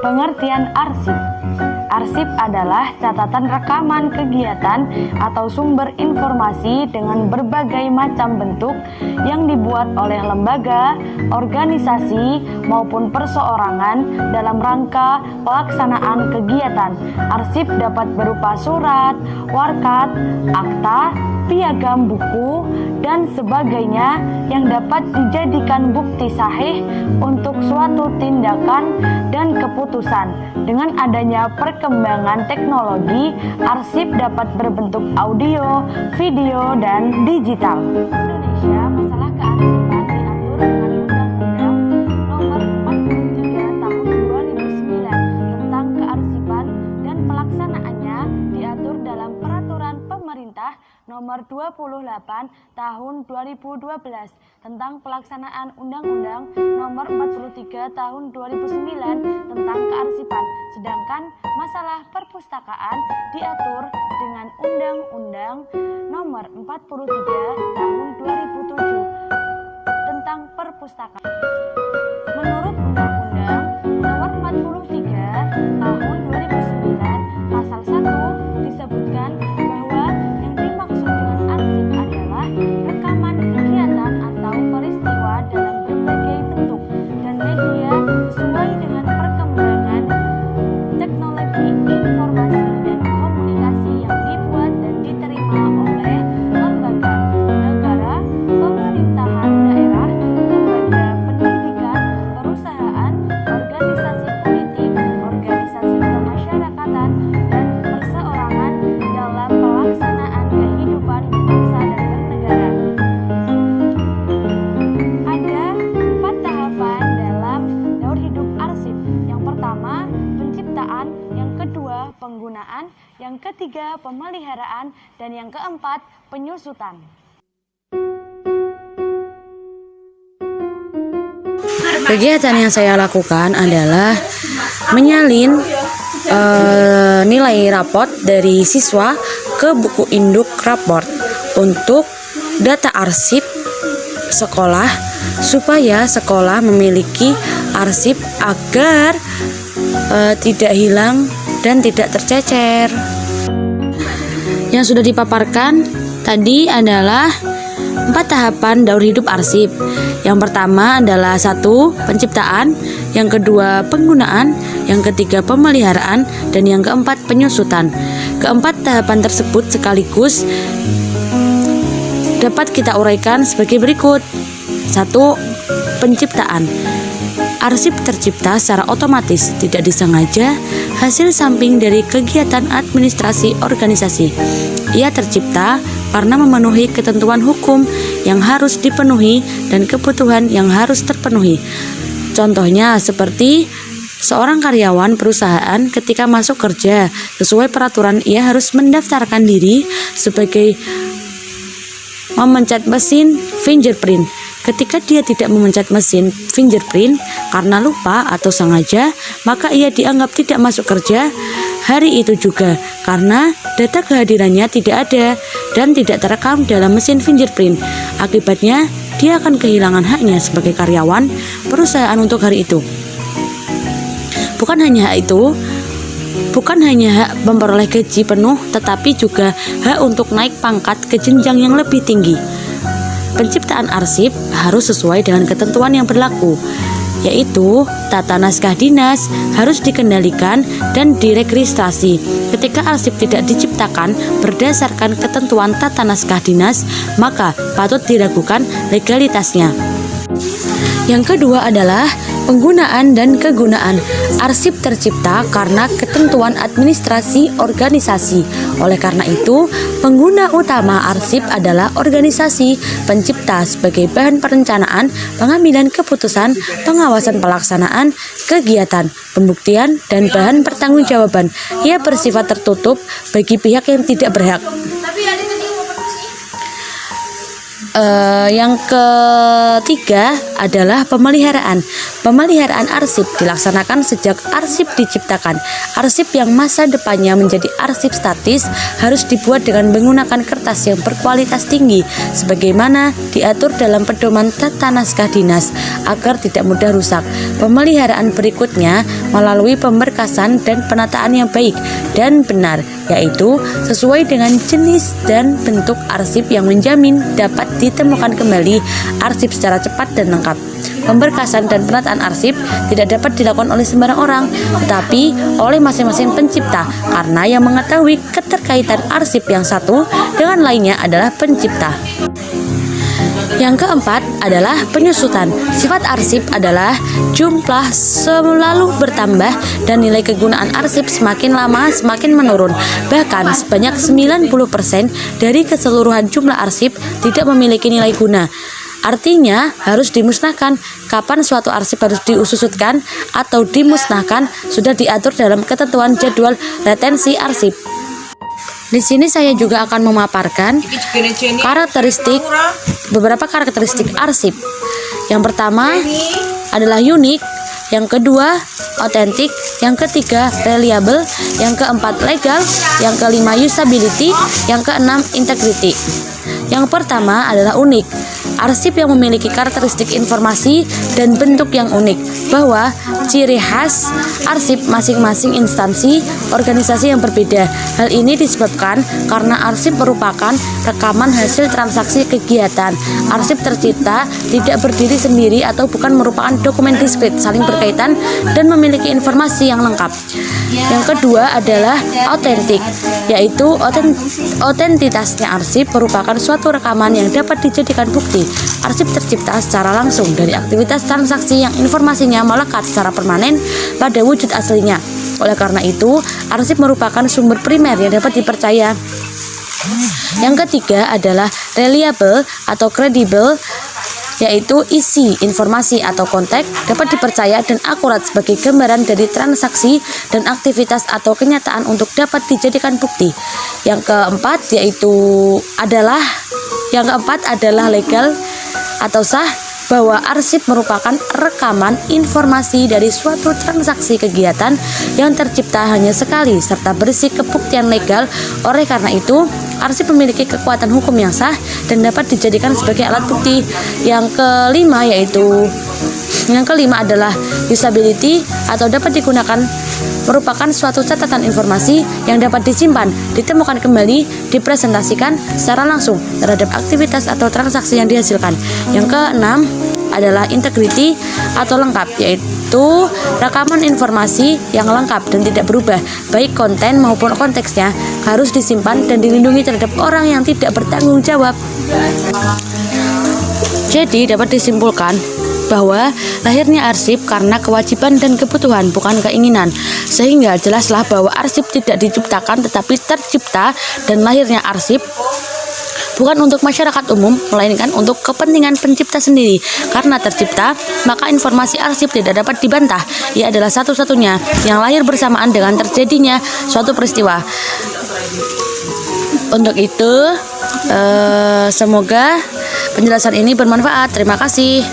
Pengertian arsip. Arsip adalah catatan rekaman kegiatan atau sumber informasi dengan berbagai macam bentuk yang dibuat oleh lembaga, organisasi, maupun perseorangan dalam rangka pelaksanaan kegiatan. Arsip dapat berupa surat, warkat, akta, piagam buku, dan sebagainya yang dapat dijadikan bukti sahih untuk suatu tindakan dan keputusan. Dengan adanya perkembangan teknologi, arsip dapat berbentuk audio, video, dan digital. Indonesia, masalah kearsipan diatur dengan Undang-Undang Nomor 43 Tahun 2009 tentang kearsipan dan pelaksanaannya diatur dalam Peraturan Pemerintah Nomor 28 Tahun 2012 tentang pelaksanaan Undang-Undang Nomor 43 Tahun 2009 tentang kearsipan. Sedangkan masalah perpustakaan diatur dengan Undang-Undang Nomor 43 Tahun 2007 tentang perpustakaan. Menurut Undang-Undang Nomor 43 Tahun 2009 Pasal 1 disebutkan bahwa yang dimaksud dengan arsip adalah rekaman kegiatan atau peristiwa dalam berbagai bentuk dan media sesuai dengan perkembangan teknologi informasi dan komunikasi yang dibuat dan diterima oleh lembaga negara, pemerintahan daerah, lembaga pendidikan, perusahaan, organisasi politik, organisasi kemasyarakatan, dan perseorangan dalam pelaksanaan kehidupan bangsa dan bernegara. Ada 4 tahapan dalam daur hidup arsip. Yang pertama, penciptaan, yang kedua, penggunaan, yang ketiga, pemeliharaan, dan yang keempat, penyusutan. Kegiatan yang saya lakukan adalah menyalin nilai raport dari siswa ke buku induk raport untuk data arsip sekolah supaya sekolah memiliki arsip agar tidak hilang dan tidak tercecer. Yang sudah dipaparkan tadi adalah 4 tahapan daur hidup arsip. Yang pertama adalah 1. Penciptaan, yang kedua penggunaan, yang ketiga pemeliharaan, dan yang keempat penyusutan. Keempat tahapan tersebut sekaligus dapat kita uraikan sebagai berikut. 1. Penciptaan. Arsip tercipta secara otomatis, tidak disengaja, hasil samping dari kegiatan administrasi organisasi. Ia tercipta karena memenuhi ketentuan hukum yang harus dipenuhi dan kebutuhan yang harus terpenuhi. Contohnya seperti seorang karyawan perusahaan ketika masuk kerja, sesuai peraturan ia harus mendaftarkan diri sebagai memencet mesin fingerprint. Ketika dia tidak memencet mesin fingerprint karena lupa atau sengaja, maka ia dianggap tidak masuk kerja hari itu juga karena data kehadirannya tidak ada dan tidak terekam dalam mesin fingerprint. Akibatnya, dia akan kehilangan haknya sebagai karyawan perusahaan untuk hari itu. Bukan hanya hak memperoleh gaji penuh, tetapi juga hak untuk naik pangkat ke jenjang yang lebih tinggi. Penciptaan arsip harus sesuai dengan ketentuan yang berlaku, yaitu tata naskah dinas harus dikendalikan dan diregistrasi. Ketika arsip tidak diciptakan berdasarkan ketentuan tata naskah dinas, maka patut diragukan legalitasnya. Yang kedua adalah penggunaan dan kegunaan. Arsip tercipta karena ketentuan administrasi organisasi. Oleh karena itu, pengguna utama arsip adalah organisasi pencipta sebagai bahan perencanaan, pengambilan keputusan, pengawasan pelaksanaan, kegiatan, pembuktian, dan bahan pertanggungjawaban. Ia bersifat tertutup bagi pihak yang tidak berhak. Yang ketiga adalah pemeliharaan. Pemeliharaan arsip dilaksanakan sejak arsip diciptakan. Arsip yang masa depannya menjadi arsip statis harus dibuat dengan menggunakan kertas yang berkualitas tinggi, sebagaimana diatur dalam pedoman tata naskah dinas, agar tidak mudah rusak. Pemeliharaan berikutnya melalui pemberkasan dan penataan yang baik dan benar, yaitu sesuai dengan jenis dan bentuk arsip yang menjamin dapat ditemukan kembali arsip secara cepat dan lengkap. Pemberkasan dan penataan arsip tidak dapat dilakukan oleh sembarang orang, tetapi oleh masing-masing pencipta, karena yang mengetahui keterkaitan arsip yang satu dengan lainnya adalah pencipta. Yang keempat adalah penyusutan. Sifat arsip adalah jumlah selalu bertambah dan nilai kegunaan arsip semakin lama semakin menurun. Bahkan sebanyak 90% dari keseluruhan jumlah arsip tidak memiliki nilai guna. Artinya harus dimusnahkan. Kapan suatu arsip harus disusutkan atau dimusnahkan sudah diatur dalam ketentuan jadwal retensi arsip. Di sini saya juga akan memaparkan beberapa karakteristik arsip. Yang pertama adalah unik, yang kedua otentik, yang ketiga reliable, yang keempat legal, yang kelima usability, yang keenam integrity. Yang pertama adalah unik. Arsip yang memiliki karakteristik informasi dan bentuk yang unik, bahwa ciri khas arsip masing-masing instansi organisasi yang berbeda. Hal ini disebabkan karena arsip merupakan rekaman hasil transaksi kegiatan. Arsip tercipta tidak berdiri sendiri atau bukan merupakan dokumen diskrit saling berkaitan dan memiliki informasi yang lengkap. Yang kedua adalah otentik, yaitu otentitasnya arsip merupakan suatu rekaman yang dapat dijadikan bukti. Arsip tercipta secara langsung dari aktivitas transaksi yang informasinya melekat secara permanen pada wujud aslinya. Oleh karena itu, arsip merupakan sumber primer yang dapat dipercaya. Yang ketiga adalah reliable atau kredibel, yaitu isi, informasi atau konteks dapat dipercaya dan akurat sebagai gambaran dari transaksi dan aktivitas atau kenyataan untuk dapat dijadikan bukti. Yang keempat adalah legal atau sah, bahwa arsip merupakan rekaman informasi dari suatu transaksi kegiatan yang tercipta hanya sekali serta berisi kebuktian legal. Oleh karena itu, arsip memiliki kekuatan hukum yang sah dan dapat dijadikan sebagai alat bukti. Yang kelima adalah usability atau dapat digunakan, merupakan suatu catatan informasi yang dapat disimpan, ditemukan kembali, dipresentasikan secara langsung terhadap aktivitas atau transaksi yang dihasilkan. Yang keenam adalah integrity atau lengkap, yaitu rekaman informasi yang lengkap dan tidak berubah, baik konten maupun konteksnya, harus disimpan dan dilindungi terhadap orang yang tidak bertanggung jawab. Jadi dapat disimpulkan bahwa lahirnya arsip karena kewajiban dan kebutuhan, bukan keinginan. Sehingga jelaslah bahwa arsip tidak diciptakan tetapi tercipta, dan lahirnya arsip bukan untuk masyarakat umum, melainkan untuk kepentingan pencipta sendiri. Karena tercipta, maka informasi arsip tidak dapat dibantah. Ia adalah satu-satunya yang lahir bersamaan dengan terjadinya suatu peristiwa. Untuk itu, semoga penjelasan ini bermanfaat. Terima kasih.